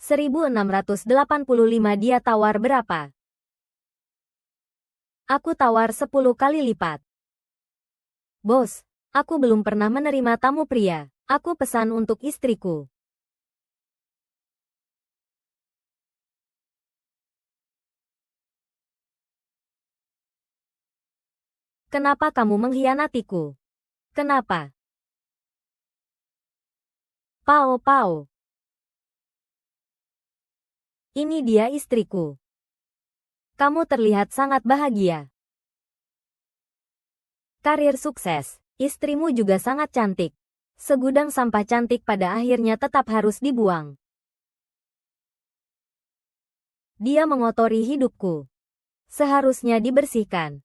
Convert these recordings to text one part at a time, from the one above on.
1685. Dia tawar berapa? Aku tawar 10 kali lipat. Bos, aku belum pernah menerima tamu pria. Aku pesan untuk istriku. Kenapa kamu mengkhianatiku? Kenapa? Pao Pao. Ini dia istriku. Kamu terlihat sangat bahagia. Karir sukses. Istrimu juga sangat cantik. Segudang sampah cantik pada akhirnya tetap harus dibuang. Dia mengotori hidupku. Seharusnya dibersihkan.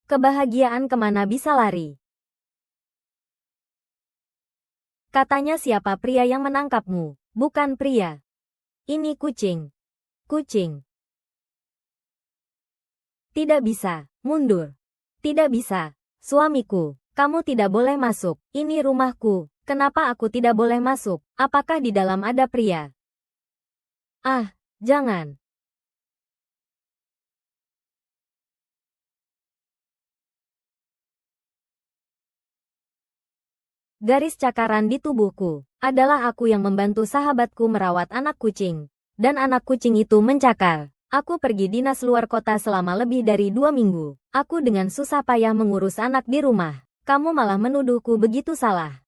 Kebahagiaan kemana bisa lari? Katanya siapa pria yang menangkapmu? Bukan pria. Ini kucing. Kucing. Tidak bisa. Mundur. Tidak bisa. Suamiku, kamu tidak boleh masuk. Ini rumahku. Kenapa aku tidak boleh masuk? Apakah di dalam ada pria? Ah, jangan. Garis cakaran di tubuhku. Adalah aku yang membantu sahabatku merawat anak kucing. Dan anak kucing itu mencakar. Aku pergi dinas luar kota selama lebih dari 2 minggu. Aku dengan susah payah mengurus anak di rumah. Kamu malah menuduhku begitu salah.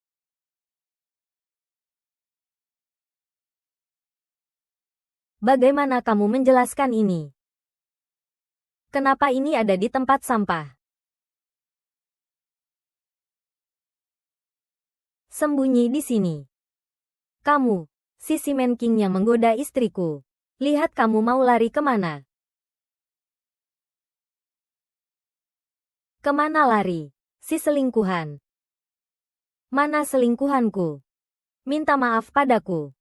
Bagaimana kamu menjelaskan ini? Kenapa ini ada di tempat sampah? Sembunyi di sini. Kamu, si Seaman King yang menggoda istriku. Lihat kamu mau lari kemana? Kemana lari? Si selingkuhan. Mana selingkuhanku? Minta maaf padaku.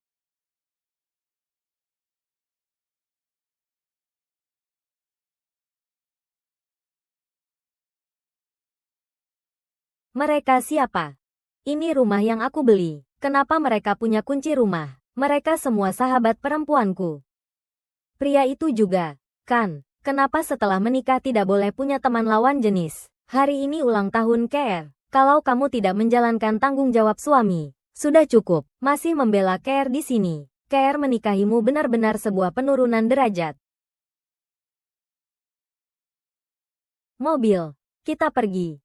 Mereka siapa? Ini rumah yang aku beli. Kenapa mereka punya kunci rumah? Mereka semua sahabat perempuanku. Pria itu juga, kan? Kenapa setelah menikah tidak boleh punya teman lawan jenis? Hari ini ulang tahun Care. Kalau kamu tidak menjalankan tanggung jawab suami, sudah cukup. Masih membela Care di sini. Care menikahimu benar-benar sebuah penurunan derajat. Mobil. Kita pergi.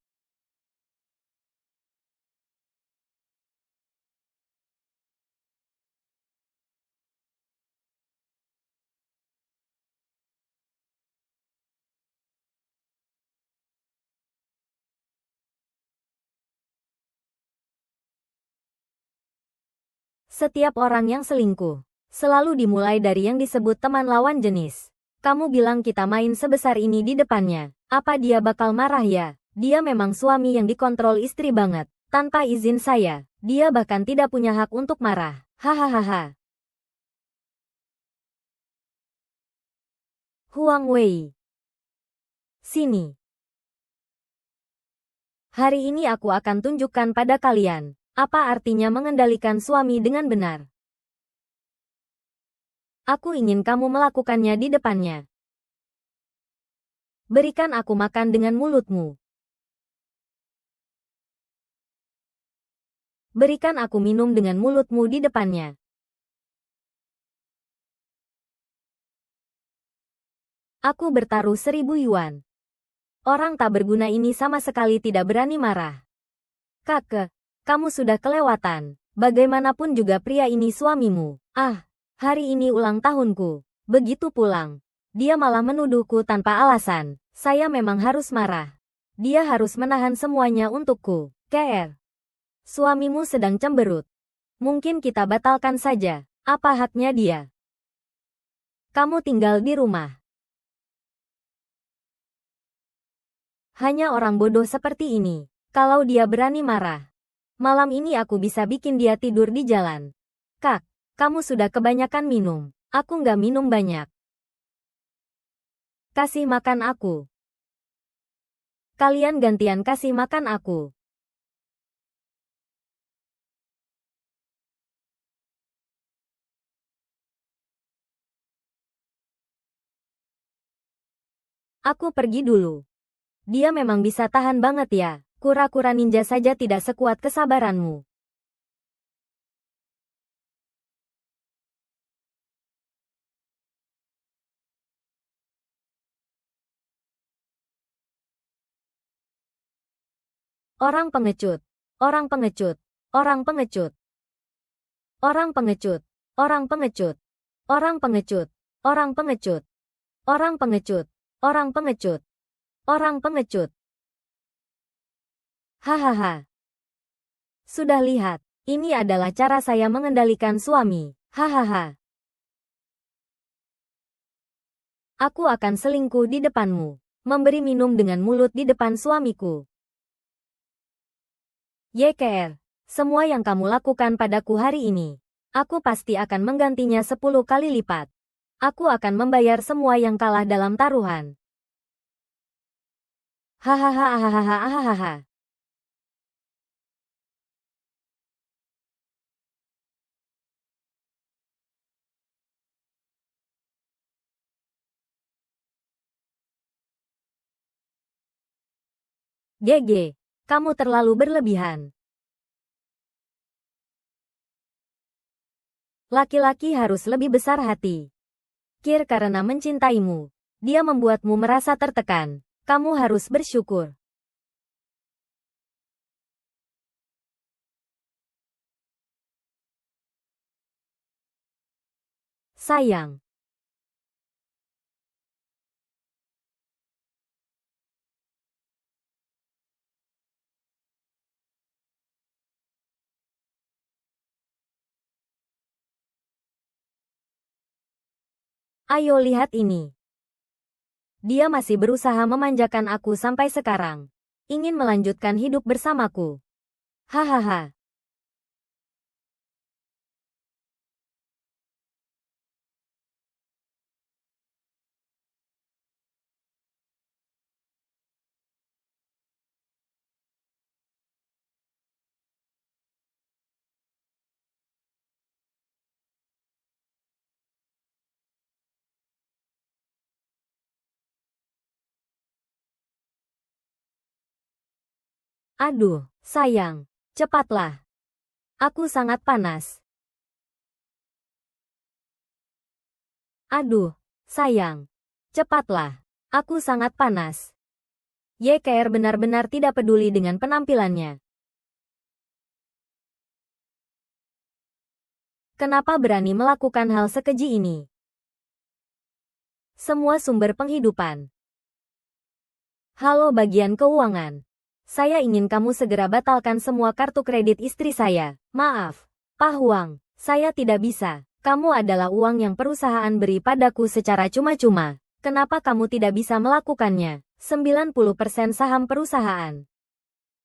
Setiap orang yang selingkuh selalu dimulai dari yang disebut teman lawan jenis. Kamu bilang kita main sebesar ini di depannya. Apa dia bakal marah ya? Dia memang suami yang dikontrol istri banget. Tanpa izin saya, dia bahkan tidak punya hak untuk marah. Hahaha. Huang Wei. Sini. Hari ini aku akan tunjukkan pada kalian. Apa artinya mengendalikan suami dengan benar? Aku ingin kamu melakukannya di depannya. Berikan aku makan dengan mulutmu. Berikan aku minum dengan mulutmu di depannya. Aku bertaruh 1000 yuan. Orang tak berguna ini sama sekali tidak berani marah. Kakek, kamu sudah kelewatan. Bagaimanapun juga pria ini suamimu. Ah, hari ini ulang tahunku. Begitu pulang, dia malah menuduhku tanpa alasan. Saya memang harus marah. Dia harus menahan semuanya untukku. Care. Suamimu sedang cemberut. Mungkin kita batalkan saja. Apa haknya dia? Kamu tinggal di rumah. Hanya orang bodoh seperti ini. Kalau dia berani marah, malam ini aku bisa bikin dia tidur di jalan. Kak, kamu sudah kebanyakan minum. Aku nggak minum banyak. Kasih makan aku. Kalian gantian kasih makan aku. Aku pergi dulu. Dia memang bisa tahan banget ya. Kura-kura ninja saja tidak sekuat kesabaranmu. Orang pengecut. Orang pengecut. Orang pengecut. Orang pengecut. Orang pengecut. Orang pengecut. Orang pengecut. Orang pengecut. Orang pengecut. Orang pengecut. Hahaha. Sudah lihat. Ini adalah cara saya mengendalikan suami. Hahaha. Aku akan selingkuh di depanmu. Memberi minum dengan mulut di depan suamiku. YKR. Semua yang kamu lakukan padaku hari ini, aku pasti akan menggantinya 10 kali lipat. Aku akan membayar semua yang kalah dalam taruhan. Hahaha. GG, kamu terlalu berlebihan. Laki-laki harus lebih besar hati. Kir karena mencintaimu, dia membuatmu merasa tertekan. Kamu harus bersyukur. Sayang. Ayo lihat ini. Dia masih berusaha memanjakan aku sampai sekarang. Ingin melanjutkan hidup bersamaku. Hahaha. Aduh, sayang. Cepatlah. Aku sangat panas. Aduh, sayang. Cepatlah. Aku sangat panas. YKR benar-benar tidak peduli dengan penampilannya. Kenapa berani melakukan hal sekeji ini? Semua sumber penghidupan. Halo bagian keuangan. Saya ingin kamu segera batalkan semua kartu kredit istri saya. Maaf, Pak Huang, saya tidak bisa. Kamu adalah uang yang perusahaan beri padaku secara cuma-cuma. Kenapa kamu tidak bisa melakukannya? 90% saham perusahaan.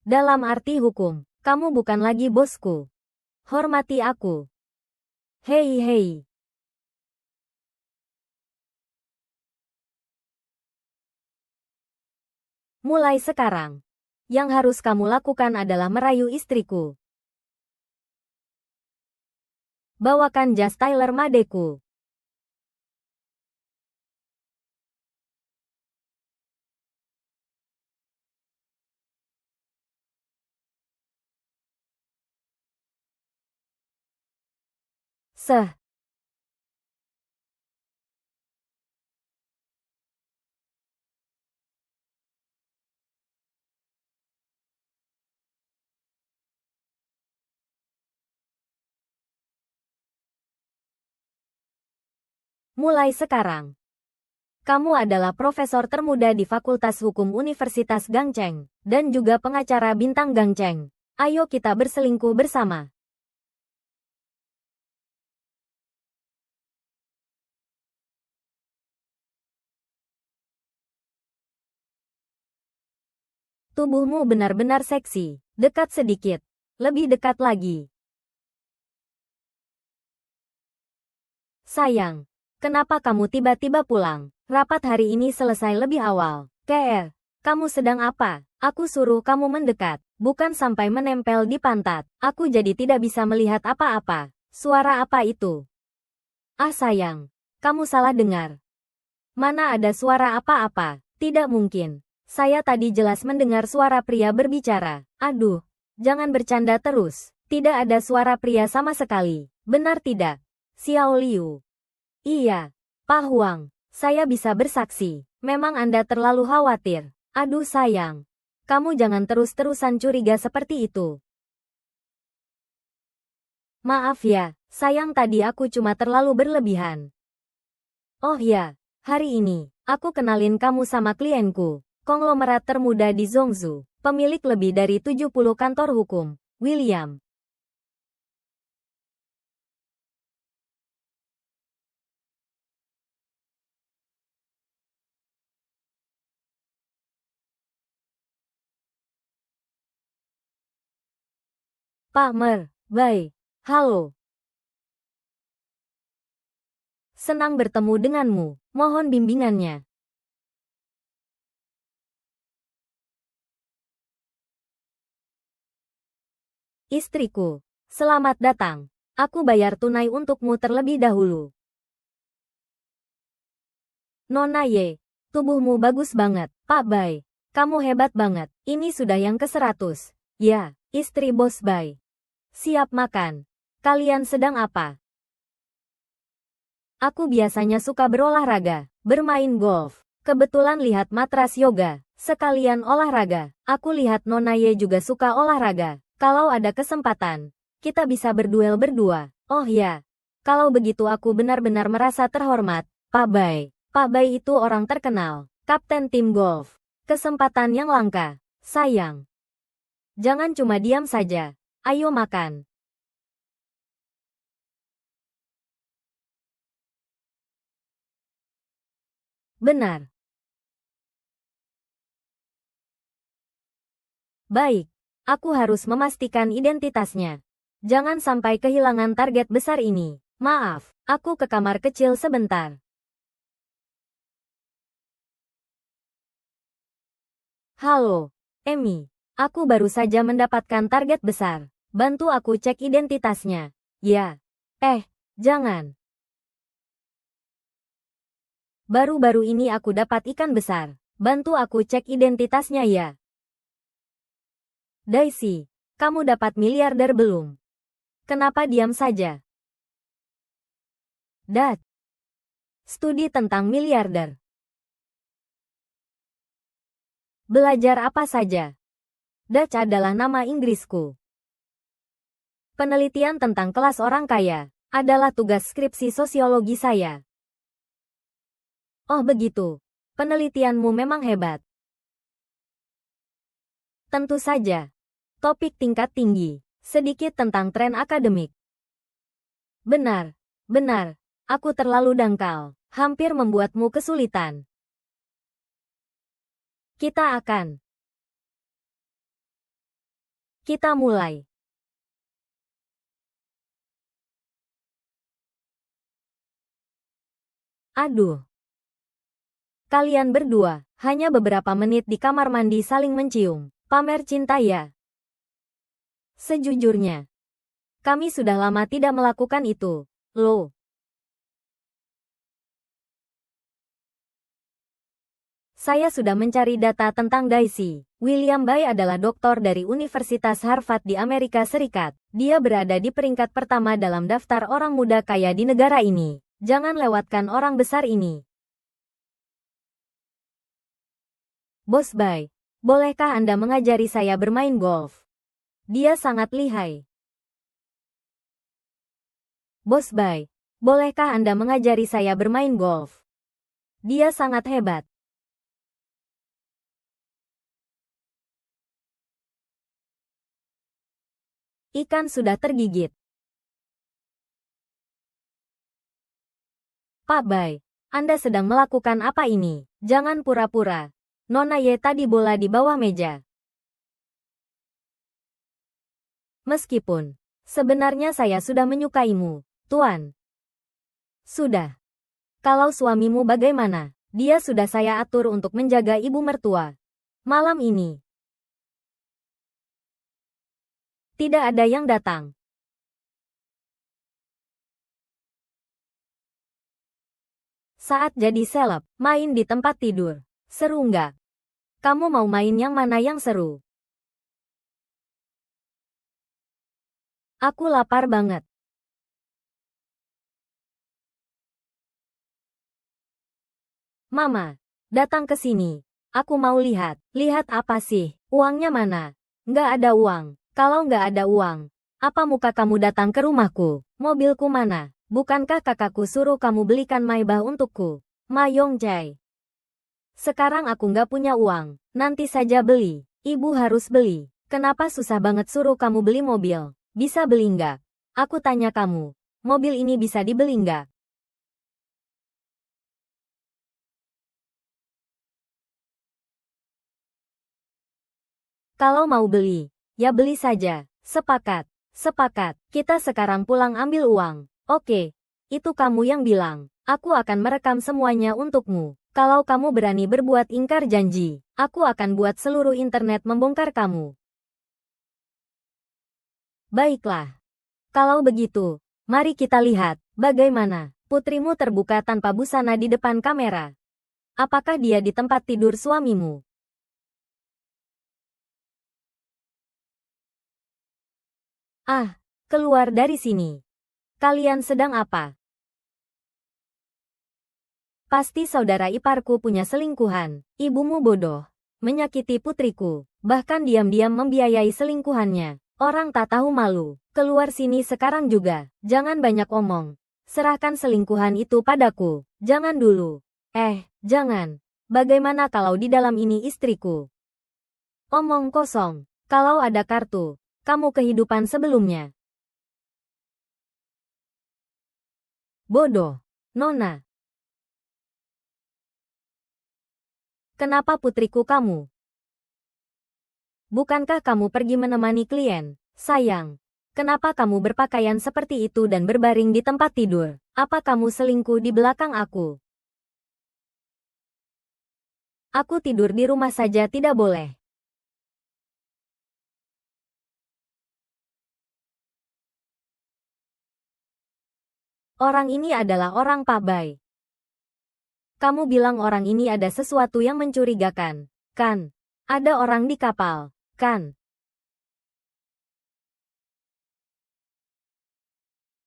Dalam arti hukum, kamu bukan lagi bosku. Hormati aku. Hei hei. Mulai sekarang. Yang harus kamu lakukan adalah merayu istriku. Bawakan jas Tyler Madeku. Seh. Mulai sekarang. Kamu adalah profesor termuda di Fakultas Hukum Universitas Gangcheng, dan juga pengacara bintang Gangcheng. Ayo kita berselingkuh bersama. Tubuhmu benar-benar seksi. Dekat sedikit. Lebih dekat lagi. Sayang. Kenapa kamu tiba-tiba pulang? Rapat hari ini selesai lebih awal. KR. Kamu sedang apa? Aku suruh kamu mendekat, bukan sampai menempel di pantat. Aku jadi tidak bisa melihat apa-apa. Suara apa itu? Ah sayang, kamu salah dengar. Mana ada suara apa-apa? Tidak mungkin. Saya tadi jelas mendengar suara pria berbicara. Aduh, jangan bercanda terus. Tidak ada suara pria sama sekali. Benar tidak? Xiao Liu. Iya, Pak Huang. Saya bisa bersaksi. Memang Anda terlalu khawatir. Aduh sayang. Kamu jangan terus-terusan curiga seperti itu. Maaf ya, sayang tadi aku cuma terlalu berlebihan. Oh ya, hari ini, aku kenalin kamu sama klienku. Konglomerat termuda di Zhongzhou. Pemilik lebih dari 70 kantor hukum. William. Pak Mer, baik. Halo. Senang bertemu denganmu. Mohon bimbingannya. Istriku, selamat datang. Aku bayar tunai untukmu terlebih dahulu. Nona Ye, tubuhmu bagus banget. Pak Bai, kamu hebat banget. Ini sudah yang ke-100. Ya, istri Bos Bai. Siap makan. Kalian sedang apa? Aku biasanya suka berolahraga, bermain golf. Kebetulan lihat matras yoga, sekalian olahraga. Aku lihat Nona Ye juga suka olahraga. Kalau ada kesempatan, kita bisa berduel berdua. Oh ya, kalau begitu aku benar-benar merasa terhormat, Pak Bai. Pak Bai itu orang terkenal, kapten tim golf. Kesempatan yang langka. Sayang. Jangan cuma diam saja. Ayo makan. Benar. Baik. Aku harus memastikan identitasnya. Jangan sampai kehilangan target besar ini. Maaf, aku ke kamar kecil sebentar. Halo, Emi. Aku baru saja mendapatkan target besar. Bantu aku cek identitasnya. Ya. Jangan. Baru-baru ini aku dapat ikan besar. Bantu aku cek identitasnya ya. Daisy, kamu dapat miliarder belum? Kenapa diam saja? Dat. Studi tentang miliarder. Belajar apa saja? Dutch adalah nama Inggrisku. Penelitian tentang kelas orang kaya adalah tugas skripsi sosiologi saya. Oh begitu. Penelitianmu memang hebat. Tentu saja. Topik tingkat tinggi. Sedikit tentang tren akademik. Benar. Benar. Aku terlalu dangkal. Hampir membuatmu kesulitan. Kita mulai. Aduh. Kalian berdua, hanya beberapa menit di kamar mandi saling mencium. Pamer cinta ya? Sejujurnya, kami sudah lama tidak melakukan itu. Loh. Saya sudah mencari data tentang Daisy. William Bai adalah doktor dari Universitas Harvard di Amerika Serikat. Dia berada di peringkat pertama dalam daftar orang muda kaya di negara ini. Jangan lewatkan orang besar ini. Bos Bai, bolehkah Anda mengajari saya bermain golf? Dia sangat lihai. Bos Bai, bolehkah Anda mengajari saya bermain golf? Dia sangat hebat. Ikan sudah tergigit. Pak Bai, Anda sedang melakukan apa ini? Jangan pura-pura. Nona Ye tadi bola di bawah meja. Meskipun, sebenarnya saya sudah menyukaimu, Tuan. Sudah. Kalau suamimu bagaimana? Dia sudah saya atur untuk menjaga ibu mertua. Malam ini, tidak ada yang datang. Saat jadi seleb, main di tempat tidur. Seru nggak? Kamu mau main yang mana yang seru? Aku lapar banget. Mama, datang ke sini. Aku mau lihat. Lihat apa sih? Uangnya mana? Nggak ada uang. Kalau nggak ada uang, apa muka kamu datang ke rumahku? Mobilku mana? Bukankah kakakku suruh kamu belikan Maybach untukku? Ma Yongjae. Sekarang aku nggak punya uang. Nanti saja beli. Ibu harus beli. Kenapa susah banget suruh kamu beli mobil? Bisa beli nggak? Aku tanya kamu. Mobil ini bisa dibeli nggak? Kalau mau beli, ya beli saja. Sepakat. Sepakat. Kita sekarang pulang ambil uang. Oke. Itu kamu yang bilang. Aku akan merekam semuanya untukmu. Kalau kamu berani berbuat ingkar janji, aku akan buat seluruh internet membongkar kamu. Baiklah. Kalau begitu, mari kita lihat bagaimana putrimu terbuka tanpa busana di depan kamera. Apakah dia di tempat tidur suamimu? Ah, keluar dari sini. Kalian sedang apa? Pasti saudara iparku punya selingkuhan. Ibumu bodoh. Menyakiti putriku. Bahkan diam-diam membiayai selingkuhannya. Orang tak tahu malu. Keluar sini sekarang juga. Jangan banyak omong. Serahkan selingkuhan itu padaku. Jangan dulu. Jangan. Bagaimana kalau di dalam ini istriku? Omong kosong. Kalau ada kartu, kamu kehidupan sebelumnya. Bodoh. Nona. Kenapa putriku kamu? Bukankah kamu pergi menemani klien? Sayang. Kenapa kamu berpakaian seperti itu dan berbaring di tempat tidur? Apa kamu selingkuh di belakang aku? Aku tidur di rumah saja tidak boleh. Orang ini adalah orang Pabai. Kamu bilang orang ini ada sesuatu yang mencurigakan, kan? Ada orang di kapal, kan?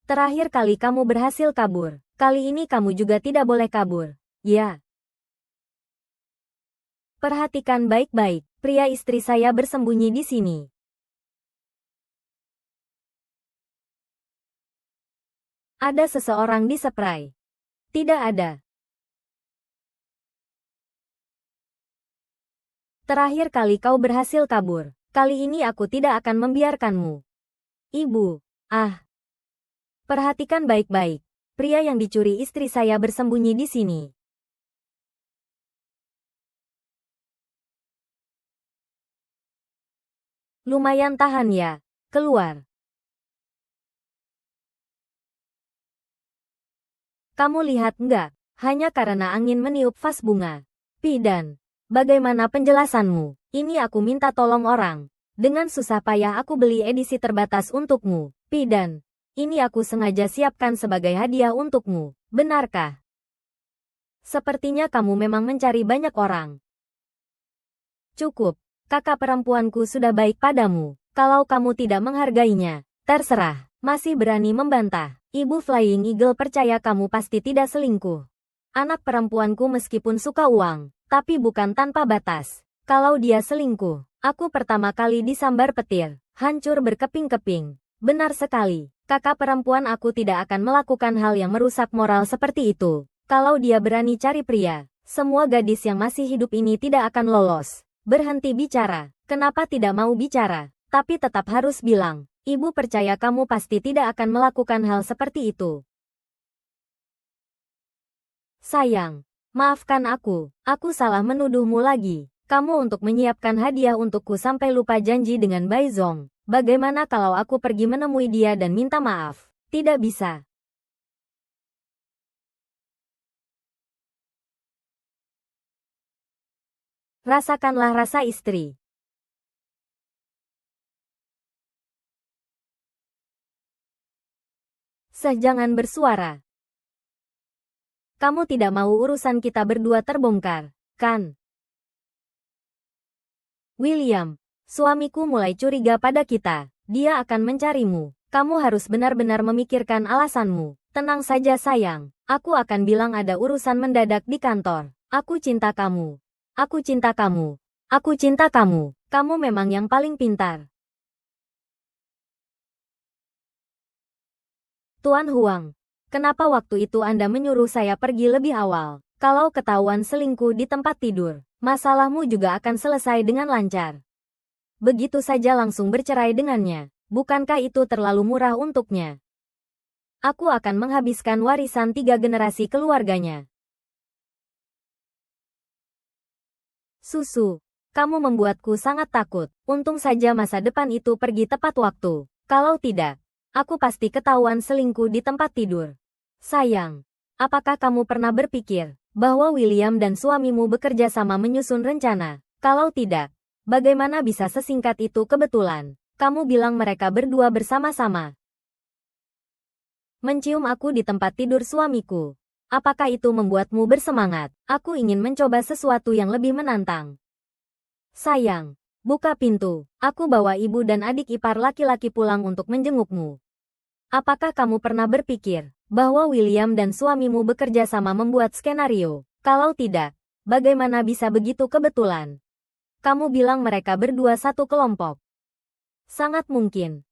Terakhir kali kamu berhasil kabur. Kali ini kamu juga tidak boleh kabur. Ya. Perhatikan baik-baik. Pria istri saya bersembunyi di sini. Ada seseorang di spray. Tidak ada. Terakhir kali kau berhasil kabur. Kali ini aku tidak akan membiarkanmu. Ibu. Ah. Perhatikan baik-baik. Pria yang dicuri istri saya bersembunyi di sini. Lumayan tahan ya. Keluar. Kamu lihat enggak? Hanya karena angin meniup vas bunga. Dan bagaimana penjelasanmu? Ini aku minta tolong orang. Dengan susah payah aku beli edisi terbatas untukmu. Dan ini aku sengaja siapkan sebagai hadiah untukmu. Benarkah? Sepertinya kamu memang mencari banyak orang. Cukup. Kakak perempuanku sudah baik padamu. Kalau kamu tidak menghargainya, terserah. Masih berani membantah. Ibu Flying Eagle percaya kamu pasti tidak selingkuh. Anak perempuanku meskipun suka uang, tapi bukan tanpa batas. Kalau dia selingkuh, aku pertama kali disambar petir, hancur berkeping-keping. Benar sekali. Kakak perempuan aku tidak akan melakukan hal yang merusak moral seperti itu. Kalau dia berani cari pria, semua gadis yang masih hidup ini tidak akan lolos. Berhenti bicara. Kenapa tidak mau bicara? Tapi tetap harus bilang. Ibu percaya kamu pasti tidak akan melakukan hal seperti itu. Sayang, maafkan aku. Aku salah menuduhmu lagi. Kamu untuk menyiapkan hadiah untukku sampai lupa janji dengan Baizong. Bagaimana kalau aku pergi menemui dia dan minta maaf? Tidak bisa. Rasakanlah rasa istri. Jangan bersuara. Kamu tidak mau urusan kita berdua terbongkar, kan? William, suamiku mulai curiga pada kita. Dia akan mencarimu. Kamu harus benar-benar memikirkan alasanmu. Tenang saja sayang. Aku akan bilang ada urusan mendadak di kantor. Aku cinta kamu. Aku cinta kamu. Aku cinta kamu. Kamu memang yang paling pintar. Tuan Huang, kenapa waktu itu Anda menyuruh saya pergi lebih awal? Kalau ketahuan selingkuh di tempat tidur, masalahmu juga akan selesai dengan lancar. Begitu saja langsung bercerai dengannya. Bukankah itu terlalu murah untuknya? Aku akan menghabiskan warisan 3 generasi keluarganya. Susu, kamu membuatku sangat takut. Untung saja masa depan itu pergi tepat waktu. Kalau tidak, aku pasti ketahuan selingkuh di tempat tidur. Sayang, apakah kamu pernah berpikir bahwa William dan suamimu bekerja sama menyusun rencana? Kalau tidak, bagaimana bisa sesingkat itu kebetulan? Kamu bilang mereka berdua bersama-sama. Mencium aku di tempat tidur suamiku. Apakah itu membuatmu bersemangat? Aku ingin mencoba sesuatu yang lebih menantang. Sayang, buka pintu. Aku bawa ibu dan adik ipar laki-laki pulang untuk menjengukmu. Apakah kamu pernah berpikir bahwa William dan suamimu bekerja sama membuat skenario? Kalau tidak, bagaimana bisa begitu kebetulan? Kamu bilang mereka berdua satu kelompok. Sangat mungkin.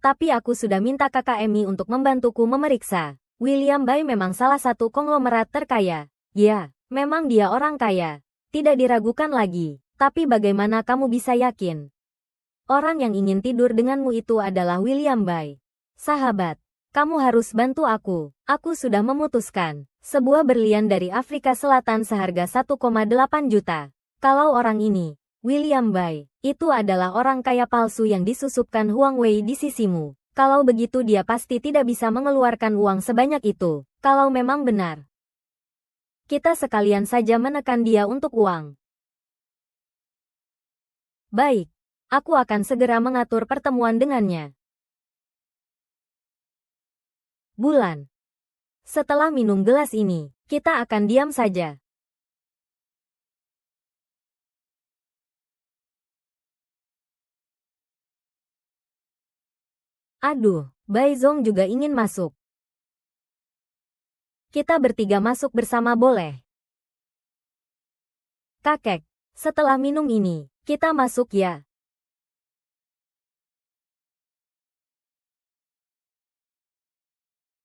Tapi aku sudah minta kakak Emi untuk membantuku memeriksa. William Bai memang salah satu konglomerat terkaya. Ya, memang dia orang kaya. Tidak diragukan lagi. Tapi bagaimana kamu bisa yakin? Orang yang ingin tidur denganmu itu adalah William Bai. Sahabat, kamu harus bantu aku. Aku sudah memutuskan. Sebuah berlian dari Afrika Selatan seharga 1,8 juta. Kalau orang ini, William Bai, itu adalah orang kaya palsu yang disusupkan Huang Wei di sisimu. Kalau begitu dia pasti tidak bisa mengeluarkan uang sebanyak itu. Kalau memang benar, kita sekalian saja menekan dia untuk uang. Baik, aku akan segera mengatur pertemuan dengannya. Bulan. Setelah minum gelas ini, kita akan diam saja. Aduh, Bai Zong juga ingin masuk. Kita bertiga masuk bersama boleh? Kakek, setelah minum ini, kita masuk ya.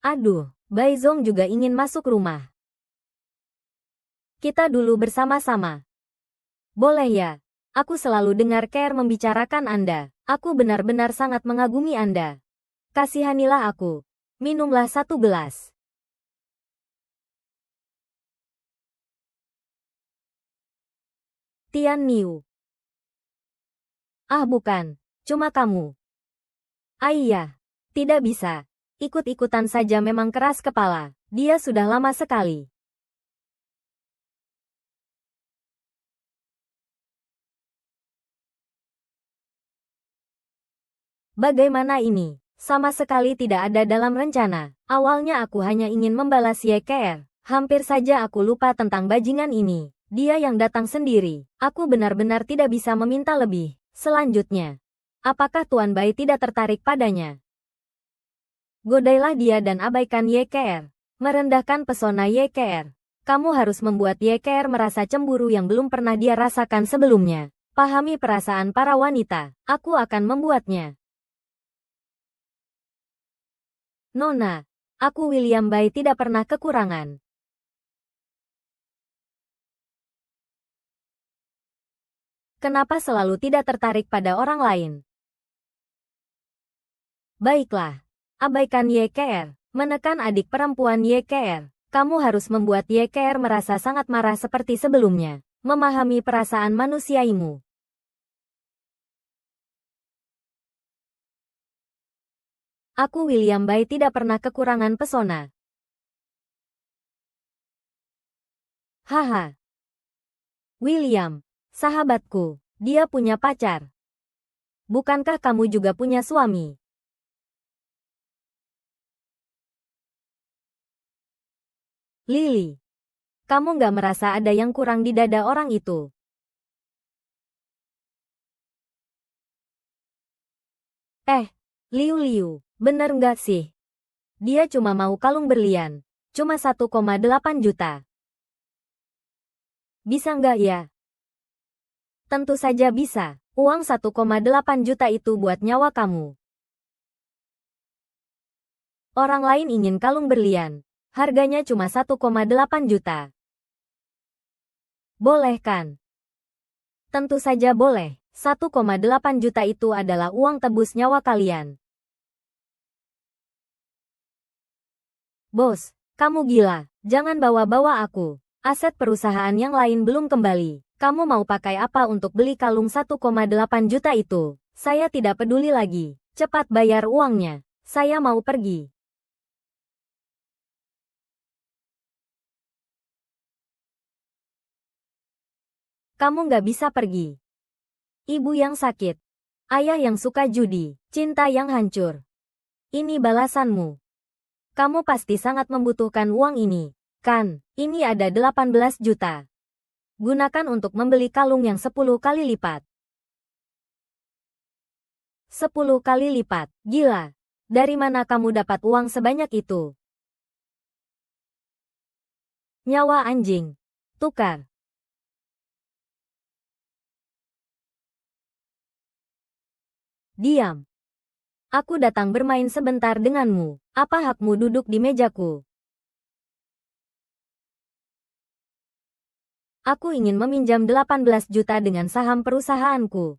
Aduh, Bai Zong juga ingin masuk rumah. Kita dulu bersama-sama. Boleh ya? Aku selalu dengar Care membicarakan Anda. Aku benar-benar sangat mengagumi Anda. Kasihanilah aku. Minumlah 1 gelas. Tian Niu. Ah bukan, cuma kamu. Iya, tidak bisa. Ikut-ikutan saja memang keras kepala. Dia sudah lama sekali. Bagaimana ini? Sama sekali tidak ada dalam rencana. Awalnya aku hanya ingin membalas YKR. Hampir saja aku lupa tentang bajingan ini. Dia yang datang sendiri. Aku benar-benar tidak bisa meminta lebih. Selanjutnya, apakah Tuan Bai tidak tertarik padanya? Godailah dia dan abaikan YKR. Merendahkan pesona YKR. Kamu harus membuat YKR merasa cemburu yang belum pernah dia rasakan sebelumnya. Pahami perasaan para wanita. Aku akan membuatnya. Nona, aku William Bai tidak pernah kekurangan. Kenapa selalu tidak tertarik pada orang lain? Baiklah. Abaikan YKR. Menekan adik perempuan YKR. Kamu harus membuat YKR merasa sangat marah seperti sebelumnya. Memahami perasaan manusiaimu. Aku William Bai tidak pernah kekurangan pesona. Haha. William, Sahabatku, dia punya pacar. Bukankah kamu juga punya suami? Lily, kamu nggak merasa ada yang kurang di dada orang itu? Liu Liu, bener nggak sih? Dia cuma mau kalung berlian. Cuma 1,8 juta. Bisa nggak ya? Tentu saja bisa. Uang 1,8 juta itu buat nyawa kamu. Orang lain ingin kalung berlian. Harganya cuma 1,8 juta. Boleh kan? Tentu saja boleh. 1,8 juta itu adalah uang tebus nyawa kalian. Bos, kamu gila. Jangan bawa-bawa aku. Aset perusahaan yang lain belum kembali. Kamu mau pakai apa untuk beli kalung 1,8 juta itu? Saya tidak peduli lagi. Cepat bayar uangnya. Saya mau pergi. Kamu nggak bisa pergi. Ibu yang sakit. Ayah yang suka judi. Cinta yang hancur. Ini balasanmu. Kamu pasti sangat membutuhkan uang ini. Kan, ini ada 18 juta. Gunakan untuk membeli kalung yang 10 kali lipat. 10 kali lipat. Gila. Dari mana kamu dapat uang sebanyak itu? Nyawa anjing. Tukar. Diam. Aku datang bermain sebentar denganmu. Apa hakmu duduk di mejaku? Aku ingin meminjam 18 juta dengan saham perusahaanku.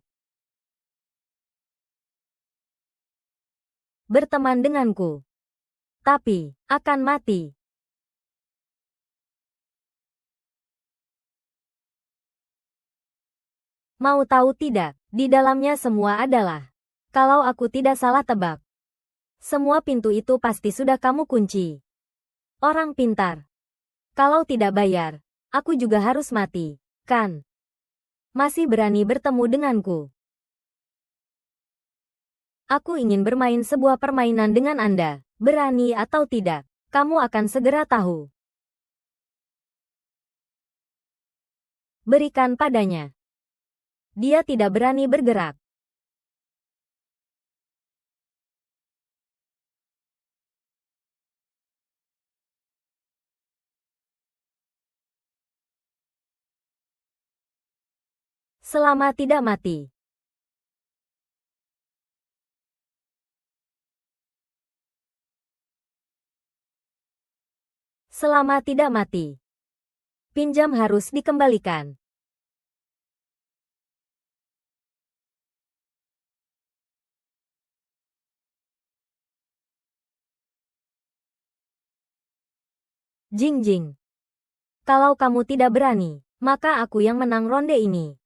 Berteman denganku. Tapi, akan mati. Mau tahu tidak, di dalamnya semua adalah. Kalau aku tidak salah tebak. Semua pintu itu pasti sudah kamu kunci. Orang pintar. Kalau tidak bayar, aku juga harus mati, kan? Masih berani bertemu denganku. Aku ingin bermain sebuah permainan dengan Anda. Berani atau tidak, kamu akan segera tahu. Berikan padanya. Dia tidak berani bergerak. Selama tidak mati. Selama tidak mati. Pinjam harus dikembalikan. Jing. Kalau kamu tidak berani, maka aku yang menang ronde ini.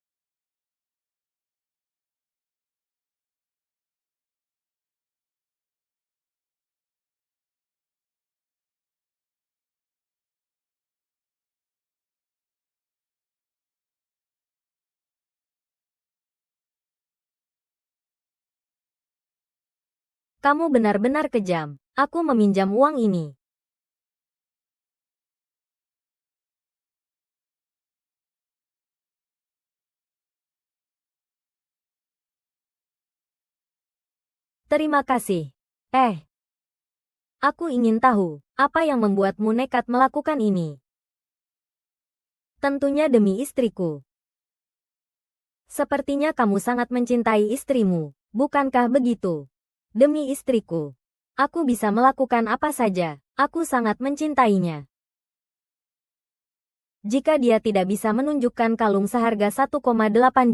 Kamu benar-benar kejam. Aku meminjam uang ini. Terima kasih. Aku ingin tahu, apa yang membuatmu nekat melakukan ini? Tentunya demi istriku. Sepertinya kamu sangat mencintai istrimu, bukankah begitu? Demi istriku. Aku bisa melakukan apa saja, aku sangat mencintainya. Jika dia tidak bisa menunjukkan kalung seharga 1,8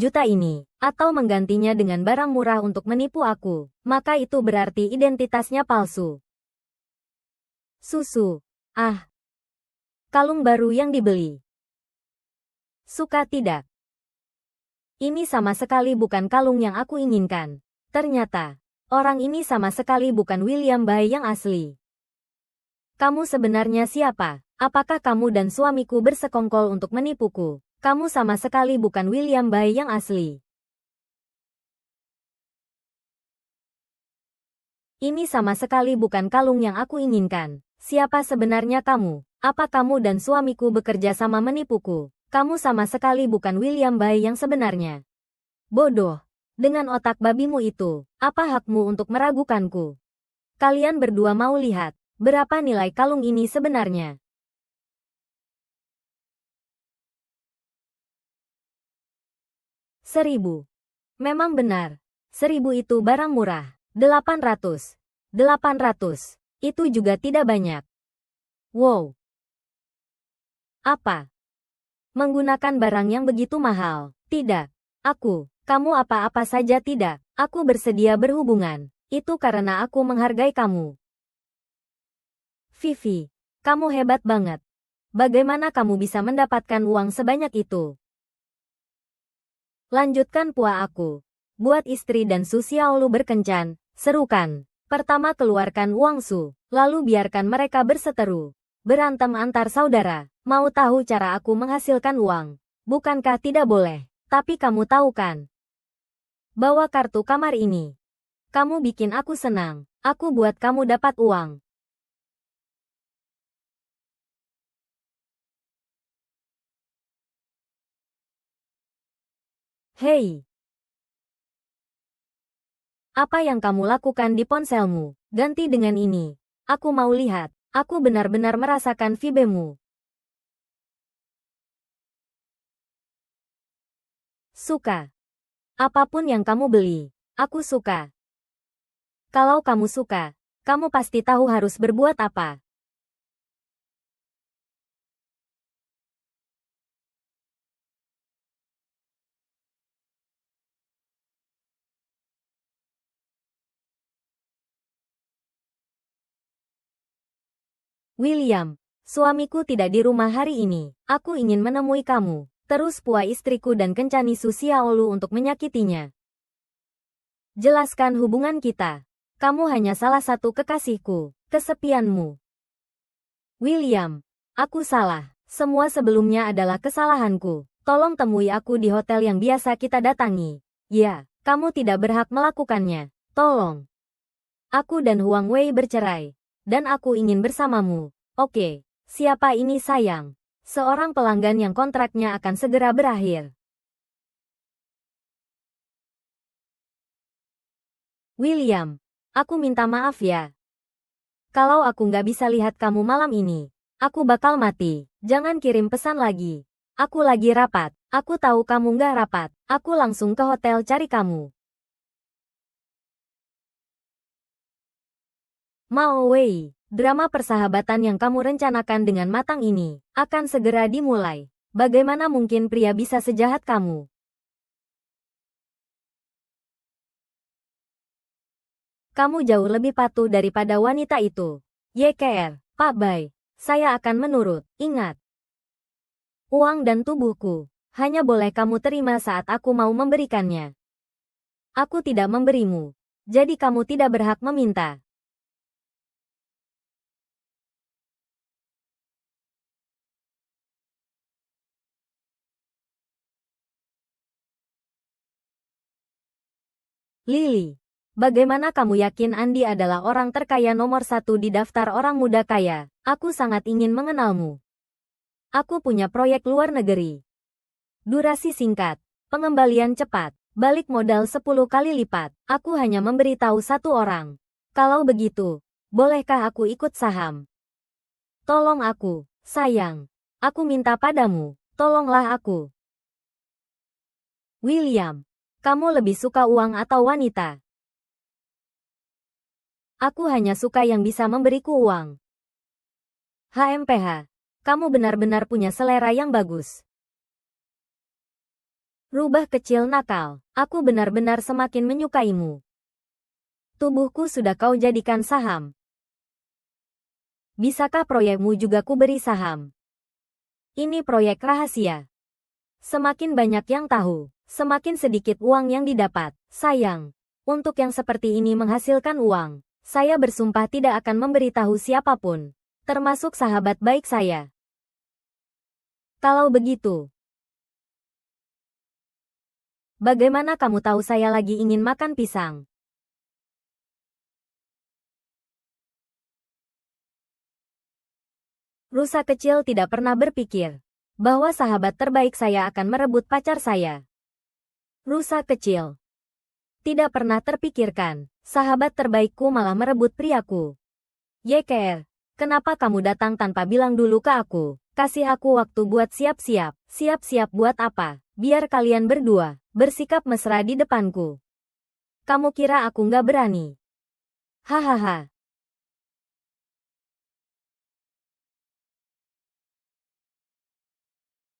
juta ini, atau menggantinya dengan barang murah untuk menipu aku, maka itu berarti identitasnya palsu. Susu. Kalung baru yang dibeli. Suka tidak? Ini sama sekali bukan kalung yang aku inginkan. Ternyata, orang ini sama sekali bukan William Bai yang asli. Kamu sebenarnya siapa? Apakah kamu dan suamiku bersekongkol untuk menipuku? Kamu sama sekali bukan William Bai yang asli. Ini sama sekali bukan kalung yang aku inginkan. Siapa sebenarnya kamu? Apa kamu dan suamiku bekerja sama menipuku? Kamu sama sekali bukan William Bai yang sebenarnya. Bodoh. Dengan otak babimu itu, apa hakmu untuk meragukanku? Kalian berdua mau lihat berapa nilai kalung ini sebenarnya? 1.000. Memang benar. 1.000 itu barang murah. 800. 800. Itu juga tidak banyak. Wow. Apa? Menggunakan barang yang begitu mahal? Tidak. Kamu apa-apa saja tidak. Aku bersedia berhubungan. Itu karena aku menghargai kamu. Vivi, kamu hebat banget. Bagaimana kamu bisa mendapatkan uang sebanyak itu? Lanjutkan pua aku. Buat istri dan Su Xiaolu berkencan, serukan. Pertama keluarkan uang Su, lalu biarkan mereka berseteru. Berantem antar saudara. Mau tahu cara aku menghasilkan uang? Bukankah tidak boleh? Tapi kamu tahu kan? Bawa kartu kamar ini. Kamu bikin aku senang. Aku buat kamu dapat uang. Hei. Apa yang kamu lakukan di ponselmu? Ganti dengan ini. Aku mau lihat. Aku benar-benar merasakan vibemu. Suka. Apapun yang kamu beli, aku suka. Kalau kamu suka, kamu pasti tahu harus berbuat apa. William, suamiku tidak di rumah hari ini. Aku ingin menemui kamu. Terus pua istriku dan kencani Su Xiaolu untuk menyakitinya. Jelaskan hubungan kita. Kamu hanya salah satu kekasihku. Kesepianmu. William, aku salah. Semua sebelumnya adalah kesalahanku. Tolong temui aku di hotel yang biasa kita datangi. Ya, kamu tidak berhak melakukannya. Tolong. Aku dan Huang Wei bercerai. Dan aku ingin bersamamu. Oke, siapa ini sayang? Seorang pelanggan yang kontraknya akan segera berakhir. William, aku minta maaf ya. Kalau aku nggak bisa lihat kamu malam ini, aku bakal mati. Jangan kirim pesan lagi. Aku lagi rapat. Aku tahu kamu nggak rapat. Aku langsung ke hotel cari kamu. Mao Wei, drama persahabatan yang kamu rencanakan dengan matang ini akan segera dimulai. Bagaimana mungkin pria bisa sejahat kamu? Kamu jauh lebih patuh daripada wanita itu. YKR, Pak Bai, saya akan menurut. Ingat, uang dan tubuhku hanya boleh kamu terima saat aku mau memberikannya. Aku tidak memberimu, jadi kamu tidak berhak meminta. Lily, bagaimana kamu yakin Andi adalah orang terkaya nomor 1 di daftar orang muda kaya? Aku sangat ingin mengenalmu. Aku punya proyek luar negeri. Durasi singkat, pengembalian cepat, balik modal 10 kali lipat. Aku hanya memberitahu satu orang. Kalau begitu, bolehkah aku ikut saham? Tolong aku, sayang. Aku minta padamu, tolonglah aku. William, kamu lebih suka uang atau wanita? Aku hanya suka yang bisa memberiku uang. HMPH, kamu benar-benar punya selera yang bagus. Rubah kecil nakal, aku benar-benar semakin menyukaimu. Tubuhku sudah kau jadikan saham. Bisakah proyekmu juga kuberi saham? Ini proyek rahasia. Semakin banyak yang tahu, semakin sedikit uang yang didapat. Sayang, untuk yang seperti ini menghasilkan uang, saya bersumpah tidak akan memberitahu siapapun, termasuk sahabat baik saya. Kalau begitu, Bagaimana kamu tahu saya lagi ingin makan pisang? Rusa kecil tidak pernah berpikir bahwa sahabat terbaik saya akan merebut pacar saya. Rusa kecil tidak pernah terpikirkan, sahabat terbaikku malah merebut priaku. Yeker, kenapa kamu datang tanpa bilang dulu ke aku? Kasih aku waktu buat siap-siap. Siap-siap buat apa? Biar kalian berdua bersikap mesra di depanku. Kamu kira aku nggak berani? Hahaha.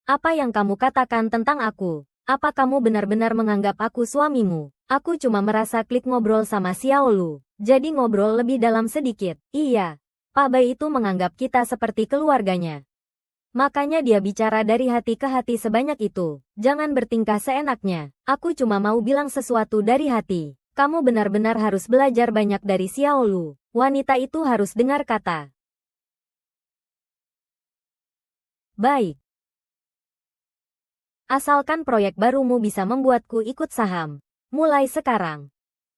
Apa yang kamu katakan tentang aku? Apa kamu benar-benar menganggap aku suamimu? Aku cuma merasa klik ngobrol sama Xiaolu. Jadi ngobrol lebih dalam sedikit. Iya, Pak Bai itu menganggap kita seperti keluarganya. Makanya dia bicara dari hati ke hati sebanyak itu. Jangan bertingkah seenaknya. Aku cuma mau bilang sesuatu dari hati. Kamu benar-benar harus belajar banyak dari Xiaolu. Wanita itu harus dengar kata. Baik. Asalkan proyek barumu bisa membuatku ikut saham. Mulai sekarang.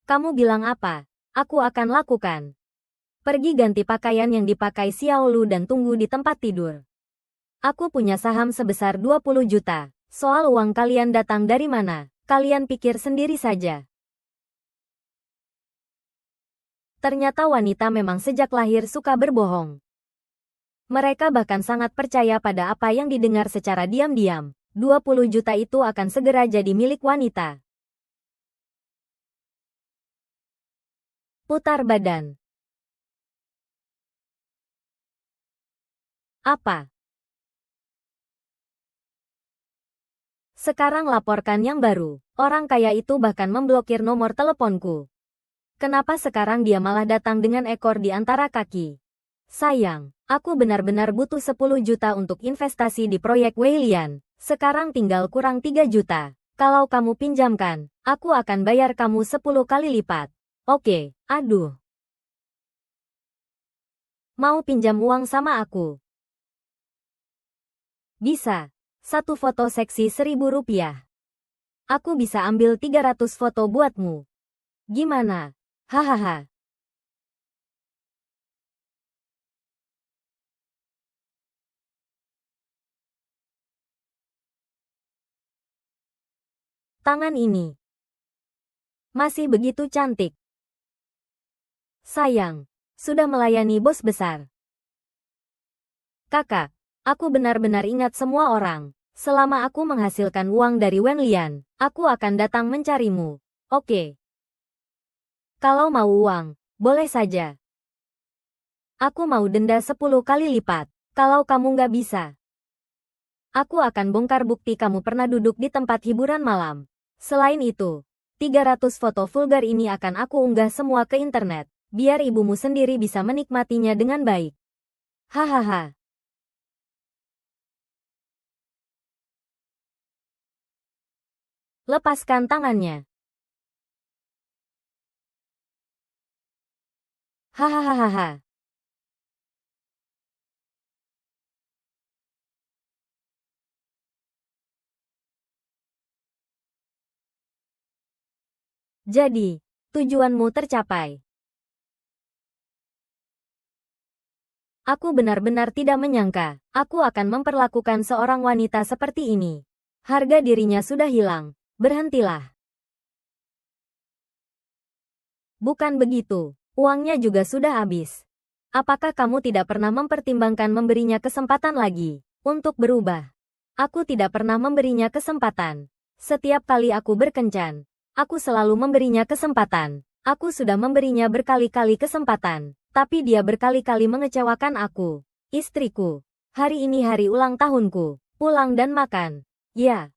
Kamu bilang apa? Aku akan lakukan. Pergi ganti pakaian yang dipakai Xiaolu dan tunggu di tempat tidur. Aku punya saham sebesar 20 juta. Soal uang kalian datang dari mana? Kalian pikir sendiri saja. Ternyata wanita memang sejak lahir suka berbohong. Mereka bahkan sangat percaya pada apa yang didengar secara diam-diam. 20 juta itu akan segera jadi milik wanita. Putar badan. Apa? Sekarang laporkan yang baru. Orang kaya itu bahkan memblokir nomor teleponku. Kenapa sekarang dia malah datang dengan ekor di antara kaki? Sayang, aku benar-benar butuh 10 juta untuk investasi di proyek Weilian. Sekarang tinggal kurang 3 juta. Kalau kamu pinjamkan, aku akan bayar kamu 10 kali lipat. Oke, aduh. Mau pinjam uang sama aku? Bisa. Satu foto seksi 1.000 rupiah. Aku bisa ambil 300 foto buatmu. Gimana? Hahaha. Tangan ini masih begitu cantik. Sayang, sudah melayani bos besar. Kakak, aku benar-benar ingat semua orang. Selama aku menghasilkan uang dari Wenlian, aku akan datang mencarimu. Oke. Kalau mau uang, boleh saja. Aku mau denda 10 kali lipat. Kalau kamu nggak bisa, aku akan bongkar bukti kamu pernah duduk di tempat hiburan malam. Selain itu, 300 foto vulgar ini akan aku unggah semua ke internet, biar ibumu sendiri bisa menikmatinya dengan baik. Hahaha. Lepaskan tangannya. Hahaha. Jadi, tujuanmu tercapai. Aku benar-benar tidak menyangka, aku akan memperlakukan seorang wanita seperti ini. Harga dirinya sudah hilang. Berhentilah. Bukan begitu. Uangnya juga sudah habis. Apakah kamu tidak pernah mempertimbangkan memberinya kesempatan lagi untuk berubah? Aku tidak pernah memberinya kesempatan. Setiap kali aku berkencan, aku selalu memberinya kesempatan. Aku sudah memberinya berkali-kali kesempatan, tapi dia berkali-kali mengecewakan aku. Istriku, hari ini hari ulang tahunku. Pulang dan makan. Ya.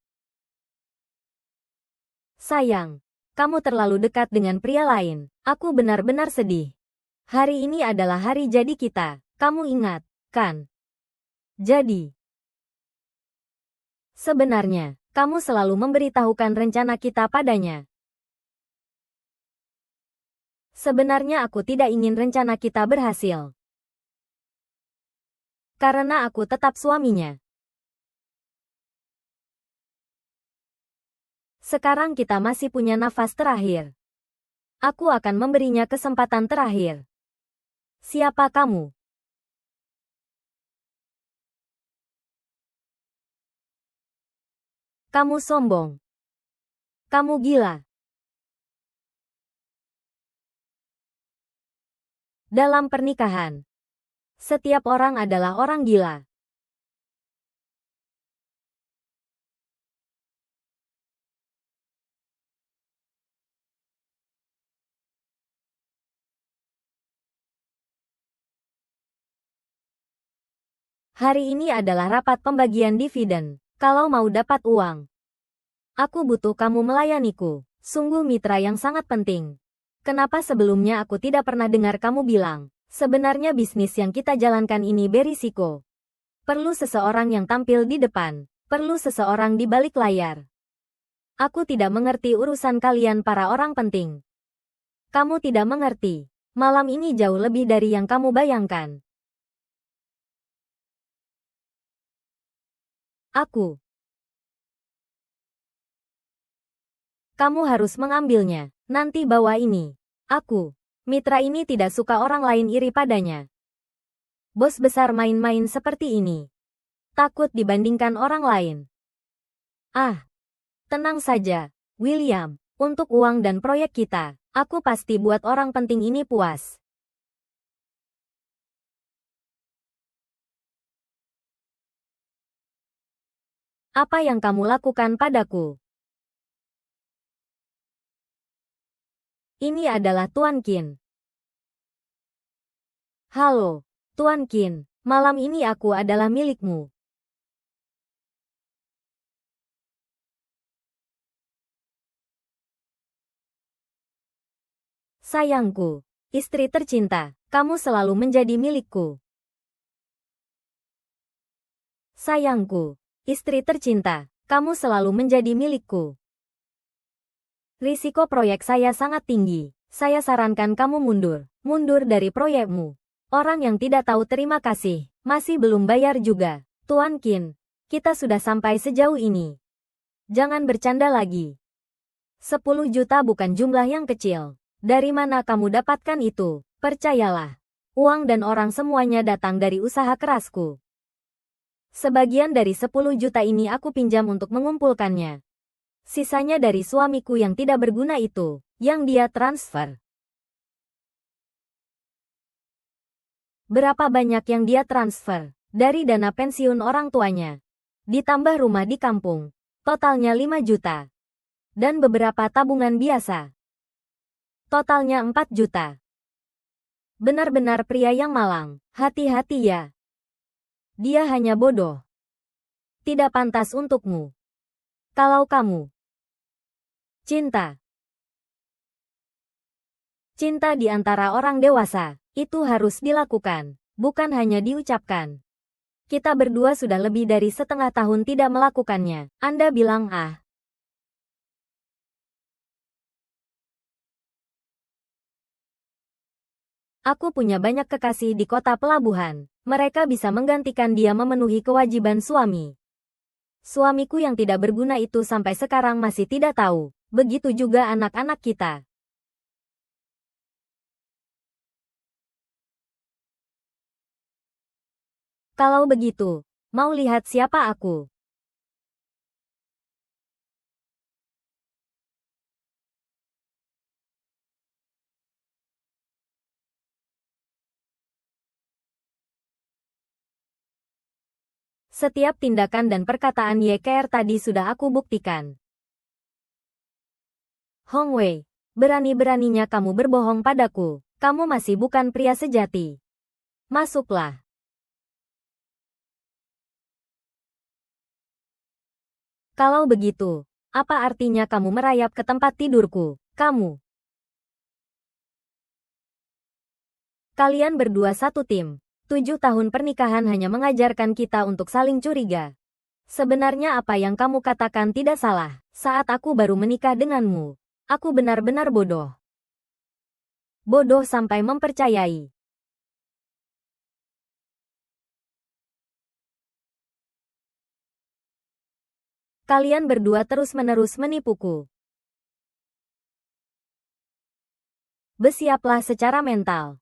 Sayang, kamu terlalu dekat dengan pria lain. Aku benar-benar sedih. Hari ini adalah hari jadi kita. Kamu ingat, kan? Jadi, sebenarnya, kamu selalu memberitahukan rencana kita padanya. Sebenarnya aku tidak ingin rencana kita berhasil. Karena aku tetap suaminya. Sekarang kita masih punya nafas terakhir. Aku akan memberinya kesempatan terakhir. Siapa kamu? Kamu sombong. Kamu gila. Dalam pernikahan, setiap orang adalah orang gila. Hari ini adalah rapat pembagian dividen. Kalau mau dapat uang, aku butuh kamu melayaniku. Sungguh mitra yang sangat penting. Kenapa sebelumnya aku tidak pernah dengar kamu bilang, sebenarnya bisnis yang kita jalankan ini berisiko. Perlu seseorang yang tampil di depan. Perlu seseorang di balik layar. Aku tidak mengerti urusan kalian para orang penting. Kamu tidak mengerti. Malam ini jauh lebih dari yang kamu bayangkan. Kamu harus mengambilnya. Nanti bawa ini. Mitra ini tidak suka orang lain iri padanya. Bos besar main-main seperti ini. Takut dibandingkan orang lain. Tenang saja, William. Untuk uang dan proyek kita, aku pasti buat orang penting ini puas. Apa yang kamu lakukan padaku? Ini adalah Tuan Qin. Halo, Tuan Qin. Malam ini aku adalah milikmu. Sayangku, istri tercinta, kamu selalu menjadi milikku. Sayangku, istri tercinta, kamu selalu menjadi milikku. Risiko proyek saya sangat tinggi. Saya sarankan kamu mundur. Mundur dari proyekmu. Orang yang tidak tahu terima kasih, masih belum bayar juga. Tuan Qin, kita sudah sampai sejauh ini. Jangan bercanda lagi. 10 juta bukan jumlah yang kecil. Dari mana kamu dapatkan itu? Percayalah. Uang dan orang semuanya datang dari usaha kerasku. Sebagian dari 10 juta ini aku pinjam untuk mengumpulkannya. Sisanya dari suamiku yang tidak berguna itu, yang dia transfer. Berapa banyak yang dia transfer? Dari dana pensiun orang tuanya. Ditambah rumah di kampung. Totalnya 5 juta. Dan beberapa tabungan biasa. Totalnya 4 juta. Benar-benar pria yang malang. Hati-hati ya. Dia hanya bodoh. Tidak pantas untukmu. Kalau kamu cinta di antara orang dewasa, itu harus dilakukan, bukan hanya diucapkan. Kita berdua sudah lebih dari setengah tahun tidak melakukannya. Anda bilang Aku punya banyak kekasih di kota pelabuhan. Mereka bisa menggantikan dia memenuhi kewajiban suami. Suamiku yang tidak berguna itu sampai sekarang masih tidak tahu. Begitu juga anak-anak kita. Kalau begitu, mau lihat siapa aku? Setiap tindakan dan perkataan YKR tadi sudah aku buktikan. Hong Wei, berani-beraninya kamu berbohong padaku. Kamu masih bukan pria sejati. Masuklah. Kalau begitu, apa artinya kamu merayap ke tempat tidurku? Kalian berdua satu tim. 7 tahun pernikahan hanya mengajarkan kita untuk saling curiga. Sebenarnya apa yang kamu katakan tidak salah. Saat aku baru menikah denganmu, aku benar-benar bodoh. Bodoh sampai mempercayai. Kalian berdua terus-menerus menipuku. Bersiaplah secara mental.